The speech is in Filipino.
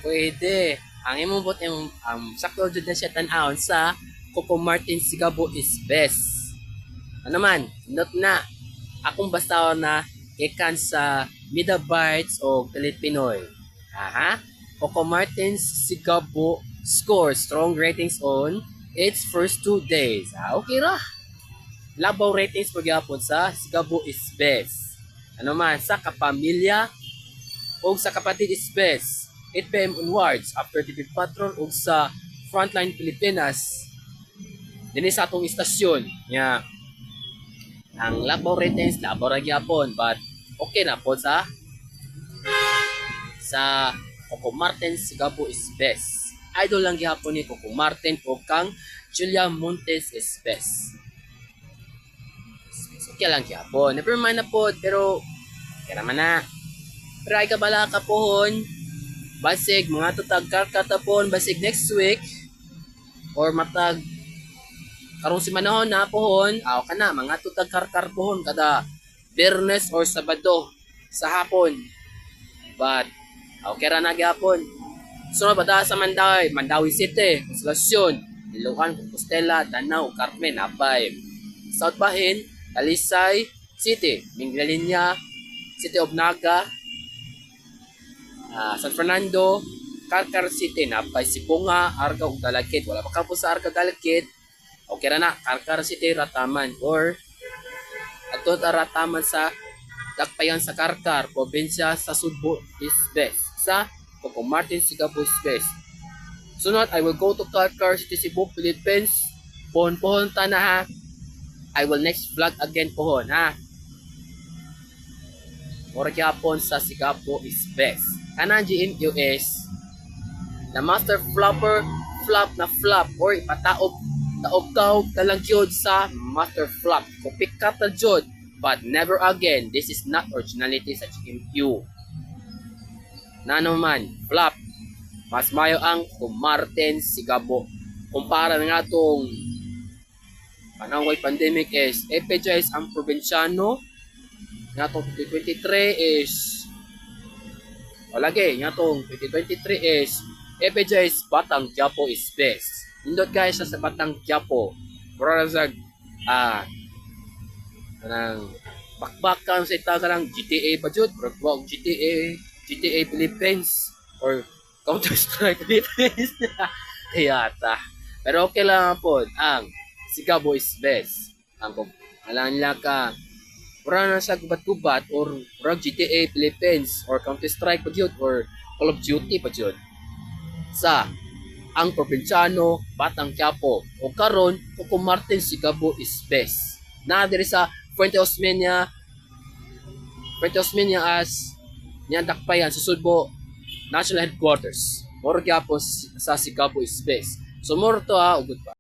Pwede. Ang imong bot imong sakto jud na siya tan-awon sa Coco Martin Sigabo is best. Ano man, not na. Akong basta na ikan sa Mida Bites o Pilit Pinoy. Aha. Coco Martin's Sigabo scores strong ratings on its first 2 days. Okay ra. Labaw ratings pagyapon sa Sigabo is best. Ano man, sa kapamilya o sa kapatid is best. 8 p.m. onwards after TV Patron o sa Frontline Pilipinas. Dini sa atong istasyon. Nya. Ang labaw ratings, labaw ra gyapon, but okay na po sa Coco Martin Sigabo is best. Idol lang gyapon ni Coco Martin o kang Julia Montes is best. Okay lang gyapon. Never mind na po, pero kaya naman na. Pero ay kabala ka pohon. Basig mga tutag karkatapon basig next week or matag karong si manahon na pohon, aw kana mga tutag karkar pohon kada Biyernes or Sabado sa hapon. But okay ra na gyapon. Sunod bada sa Mandawi City, Consolacion, Ilocan, Compostela, Danao, Carmen, Apay. South Bahin, Talisay City, Minglalinya, City of Naga, San Fernando, Carcar City, Napay, Sibunga, Arga, ug Dalagit. Wala pa ka po sa Arga, Dalagit. Okay ra na, Carcar City, Rataman, or ato Rataman sa Dakpayan sa Carcar, probinsya sa Sudbo is best. Sa Coco Martin Sigabo is best. Sunod, I will go to Carcar City, Cebu, Philippines. Pohon-pohon ta na ha. I will next vlog again pohon ha. Mura gyapon sa Sigabo is best. Kanang GMUS na master flopper, flop na flop or ipataob taob-taob talang jud sa master flop. Kupik ka ta jud, but never again. This is not originality sa GMU. Nano man, flop. Mas mayo ang Martin Sigabo. Kumpara nga tong panahon pandemic is FPJs ang probinsyano. Nga tong 2023 is walagi, nga tong 2023 is FPJs Batang Quiapo is best. Indot guys sa Batang Quiapo. Para sa kanang bakbakan sa ita kanang GTA pa jud, pero GTA Philippines or Counter Strike Philippines. Yata. Pero okay lang po ang Sigabo is best. Ang kung alam nila ka para na sa gubat-gubat or GTA Philippines or Counter Strike pa jud or Call of Duty pa jud. Sa ang probinsyano Batang Quiapo o karon Coco Martin Sigabo is best. Na diri sa Fuente Osmeña as niyan dakpayan sa Sudbo National Headquarters. Moro gyapon sa Sigabo is best. So more to ha, ugod pa.